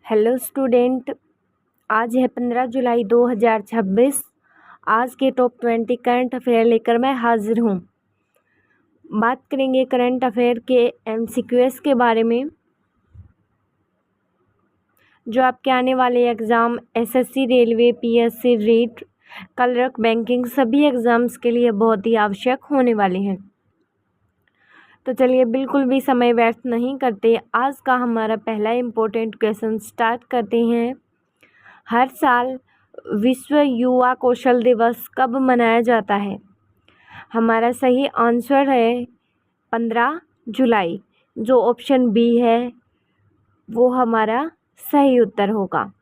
Hello student, आज है 15 जुलाई 2026। आज के टॉप 20 करंट अफेयर लेकर मैं हाजिर हूँ। बात करेंगे करंट अफेयर के एमसीक्यूएस के बारे में, जो आपके आने वाले exam SSC, railway, PSC, REET, clerk, banking सभी एग्ज़ाम्स के लिए बहुत ही आवश्यक होने वाले हैं। तो चलिए बिल्कुल भी समय व्यर्थ नहीं करते, आज का हमारा पहला इम्पोर्टेंट क्वेश्चन स्टार्ट करते हैं। हर साल विश्व युवा कौशल दिवस कब मनाया जाता है? हमारा सही आंसर है 15 जुलाई। जो ऑप्शन बी है वो हमारा सही उत्तर होगा।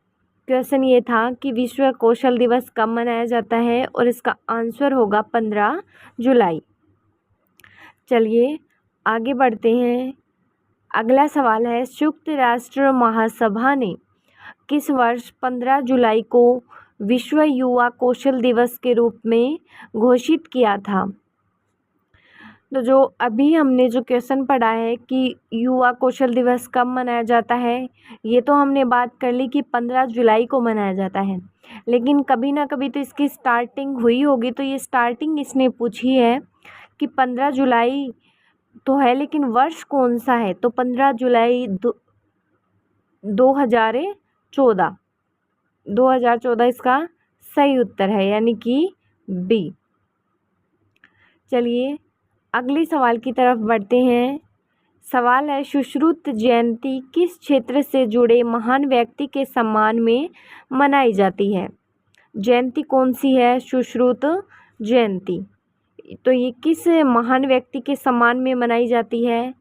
क्वेश्चन ये था कि विश्व कौशल दिवस कब मनाया जाता है और इसका आंसर होगा 15 जुलाई। चलिए आगे बढ़ते हैं। अगला सवाल है, संयुक्त राष्ट्र महासभा ने किस वर्ष 15 जुलाई को विश्व युवा कौशल दिवस के रूप में घोषित किया था? तो जो अभी हमने जो क्वेश्चन पढ़ा है कि युवा कौशल दिवस कब मनाया जाता है, ये तो हमने बात कर ली कि 15 जुलाई को मनाया जाता है, लेकिन कभी ना कभी तो इसकी स्टार्टिंग हुई होगी। तो ये स्टार्टिंग इसने पूछी है कि 15 जुलाई तो है, लेकिन वर्ष कौन सा है? तो 15 जुलाई 2014 इसका सही उत्तर है, यानी कि बी। चलिए अगले सवाल की तरफ बढ़ते हैं। सवाल है, सुश्रुत जयंती किस क्षेत्र से जुड़े महान व्यक्ति के सम्मान में मनाई जाती है? जयंती कौन सी है? सुश्रुत जयंती। तो ये किस महान व्यक्ति के सम्मान में मनाई जाती है?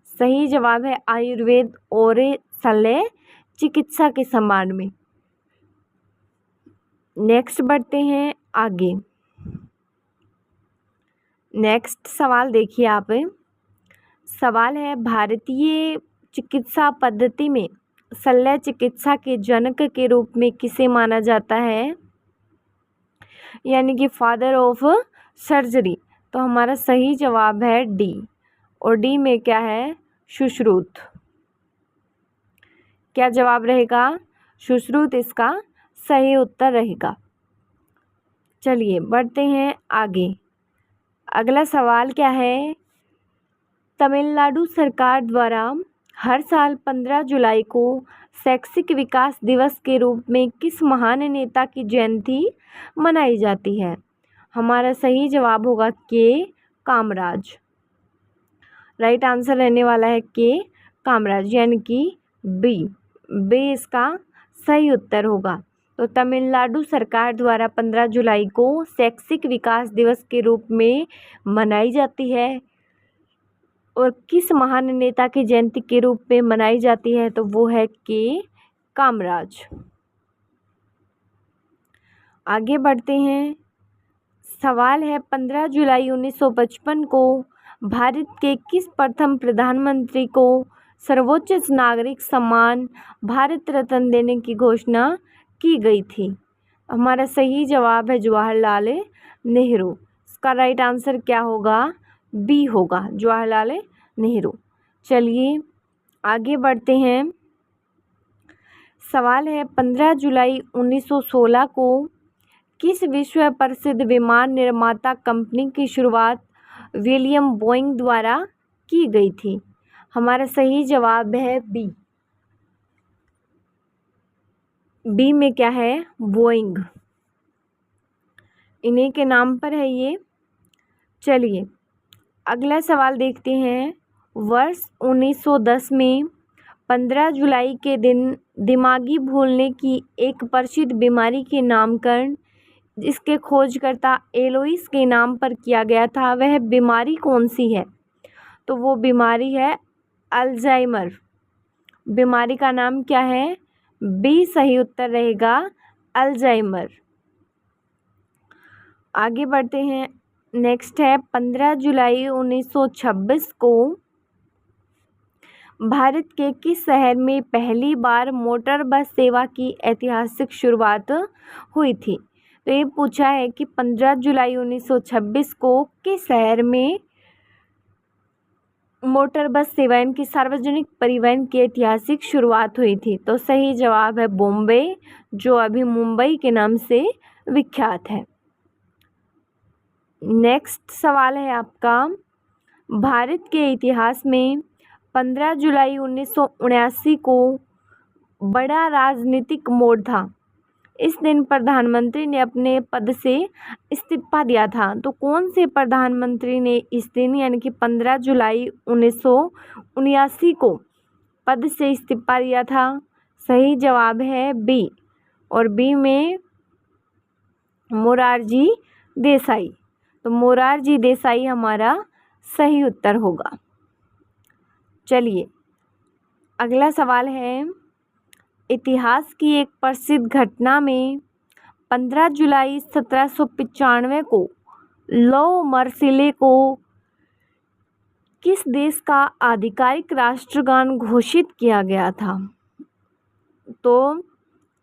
सही जवाब है आयुर्वेद और शल्य चिकित्सा के सम्मान में। नेक्स्ट बढ़ते हैं आगे। नेक्स्ट सवाल देखिए आप। सवाल है, भारतीय चिकित्सा पद्धति में शल्य चिकित्सा के जनक के रूप में किसे माना जाता है? यानी कि फादर ऑफ सर्जरी। तो हमारा सही जवाब है डी, और डी में क्या है? सुश्रुत। क्या जवाब रहेगा? सुश्रुत इसका सही उत्तर रहेगा। चलिए बढ़ते हैं आगे। अगला सवाल क्या है? तमिलनाडु सरकार द्वारा हर साल 15 जुलाई को शैक्षिक विकास दिवस के रूप में किस महान नेता की जयंती मनाई जाती है? हमारा सही जवाब होगा के कामराज। राइट आंसर रहने वाला है के कामराज, यानी कि बी इसका सही उत्तर होगा। तो तमिलनाडु सरकार द्वारा 15 जुलाई को शैक्षिक विकास दिवस के रूप में मनाई जाती है, और किस महान नेता की जयंती के रूप में मनाई जाती है? तो वो है के कामराज। आगे बढ़ते हैं। सवाल है, 15 जुलाई 1955 को भारत के किस प्रथम प्रधानमंत्री को सर्वोच्च नागरिक सम्मान भारत रत्न देने की घोषणा की गई थी? हमारा सही जवाब है जवाहरलाल नेहरू। इसका राइट आंसर क्या होगा? बी होगा, जवाहरलाल नेहरू। चलिए आगे बढ़ते हैं। सवाल है, 15 जुलाई 1916 को किस विश्व प्रसिद्ध विमान निर्माता कंपनी की शुरुआत विलियम बोइंग द्वारा की गई थी? हमारा सही जवाब है बी। बी में क्या है? बोइंग, इन्हीं के नाम पर है ये। चलिए अगला सवाल देखते हैं। वर्ष 1910 में 15 जुलाई के दिन दिमागी भूलने की एक प्रसिद्ध बीमारी के नामकरण जिसके खोजकर्ता एलोइस के नाम पर किया गया था, वह बीमारी कौन सी है? तो वो बीमारी है अल्जाइमर। बीमारी का नाम क्या है? बी सही उत्तर रहेगा, अल्जाइमर। आगे बढ़ते हैं। नेक्स्ट है, 15 जुलाई 1926 को भारत के किस शहर में पहली बार मोटर बस सेवा की ऐतिहासिक शुरुआत हुई थी? तो ये पूछा है कि 15 जुलाई 1926 को किस शहर में मोटर बस सेवा इनकी सार्वजनिक परिवहन की ऐतिहासिक शुरुआत हुई थी? तो सही जवाब है बॉम्बे, जो अभी मुंबई के नाम से विख्यात है। नेक्स्ट सवाल है आपका, भारत के इतिहास में 15 जुलाई 1979 को बड़ा राजनीतिक मोड़ था। इस दिन प्रधानमंत्री ने अपने पद से इस्तीफा दिया था। तो कौन से प्रधानमंत्री ने इस दिन यानी कि 15 जुलाई 1979 को पद से इस्तीफा दिया था? सही जवाब है बी, और बी में मोरारजी देसाई। तो मोरारजी देसाई हमारा सही उत्तर होगा। चलिए अगला सवाल है, इतिहास की एक प्रसिद्ध घटना में 15 जुलाई 1795 को लौ मर्सिले को किस देश का आधिकारिक राष्ट्रगान घोषित किया गया था? तो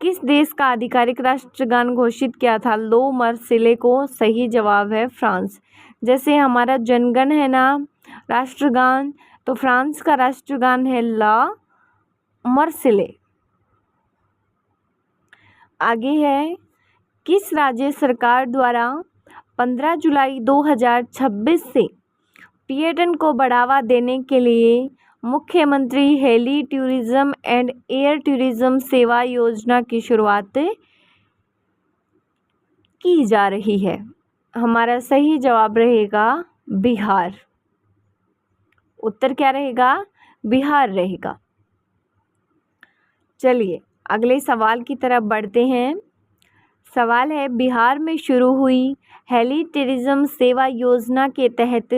किस देश का आधिकारिक राष्ट्रगान घोषित किया था लौ मर्सिले को? सही जवाब है फ्रांस। जैसे हमारा जनगण है ना राष्ट्रगान, तो फ्रांस का राष्ट्रगान है ला मर्सिले। आगे है, किस राज्य सरकार द्वारा 15 जुलाई 2026 से पर्यटन को बढ़ावा देने के लिए मुख्यमंत्री heli tourism and air tourism सेवा योजना की शुरुआत की जा रही है? हमारा सही जवाब रहेगा बिहार। उत्तर क्या रहेगा? बिहार रहेगा। चलिए अगले सवाल की तरफ बढ़ते हैं। सवाल है, बिहार में शुरू हुई हेली टूरिज्म सेवा योजना के तहत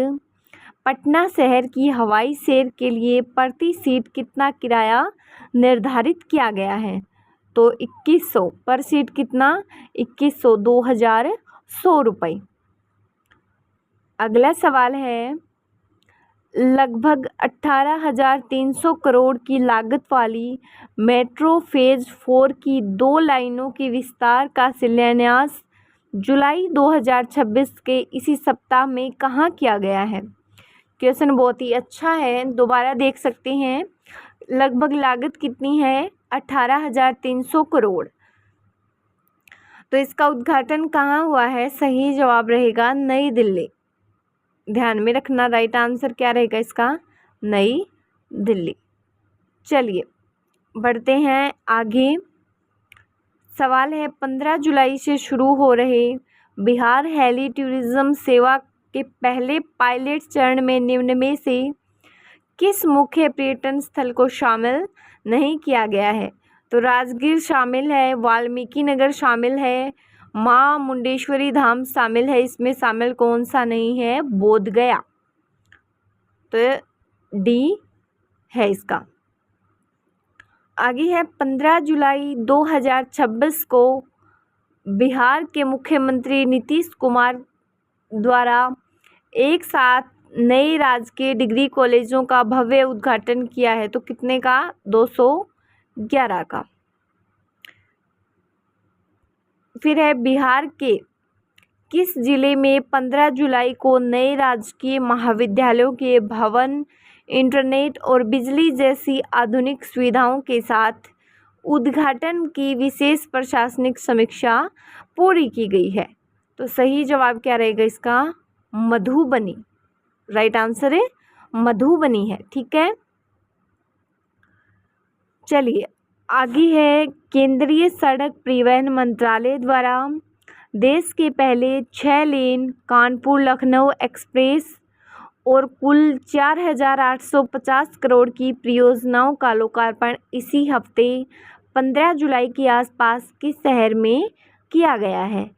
पटना शहर की हवाई सैर के लिए प्रति सीट कितना किराया निर्धारित किया गया है? तो 2100 पर सीट। कितना? 2100, 2100 रुपये। अगला सवाल है, लगभग 18,300 करोड़ की लागत वाली मेट्रो फेज 4 की 2 लाइनों के विस्तार का शिलान्यास जुलाई 2026 के इसी सप्ताह में कहाँ किया गया है? क्वेश्चन बहुत ही अच्छा है, दोबारा देख सकते हैं। लगभग लागत कितनी है? 18,300 करोड़। तो इसका उद्घाटन कहाँ हुआ है? सही जवाब रहेगा नई दिल्ली। ध्यान में रखना, राइट आंसर क्या रहेगा इसका? नई दिल्ली। चलिए बढ़ते हैं आगे। सवाल है, 15 जुलाई से शुरू हो रहे बिहार हेली टूरिज्म सेवा के पहले पायलट चरण में निम्न में से किस मुख्य पर्यटन स्थल को शामिल नहीं किया गया है? तो राजगीर शामिल है, वाल्मीकि नगर शामिल है, माँ मुंडेश्वरी धाम शामिल है। इसमें शामिल कौन सा नहीं है? बोध गया। तो डी है इसका। आगे है, 15 जुलाई 2026 को बिहार के मुख्यमंत्री नीतीश कुमार द्वारा एक साथ नए राजकीय डिग्री कॉलेजों का भव्य उद्घाटन किया है। तो कितने का? 211 का। फिर है, बिहार के किस जिले में 15 जुलाई को नए राजकीय महाविद्यालयों के भवन, इंटरनेट और बिजली जैसी आधुनिक सुविधाओं के साथ उद्घाटन की विशेष प्रशासनिक समीक्षा पूरी की गई है? तो सही जवाब क्या रहेगा इसका? मधुबनी। राइट आंसर है मधुबनी है। ठीक है, चलिए आगे है, केंद्रीय सड़क परिवहन मंत्रालय द्वारा देश के पहले 6 लेन कानपुर लखनऊ एक्सप्रेस और कुल 4,850 करोड़ की परियोजनाओं का लोकार्पण इसी हफ्ते 15 जुलाई के आसपास किस शहर में किया गया है?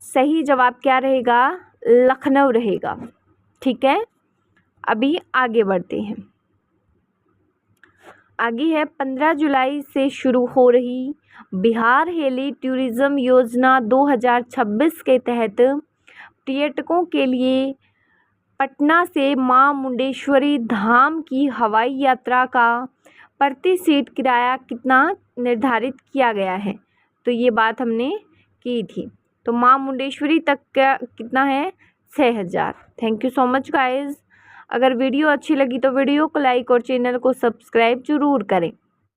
सही जवाब क्या रहेगा? लखनऊ रहेगा। ठीक है, अभी आगे बढ़ते हैं। आगे है, 15 जुलाई से शुरू हो रही बिहार हेली टूरिज्म योजना 2026 के तहत पर्यटकों के लिए पटना से मां मुंडेश्वरी धाम की हवाई यात्रा का प्रति सीट किराया कितना निर्धारित किया गया है? तो ये बात हमने की थी। तो मां मुंडेश्वरी तक का कितना है? 6,000। Thank you so much guys. अगर वीडियो अच्छी लगी तो वीडियो को लाइक और चैनल को सब्सक्राइब जरूर करें।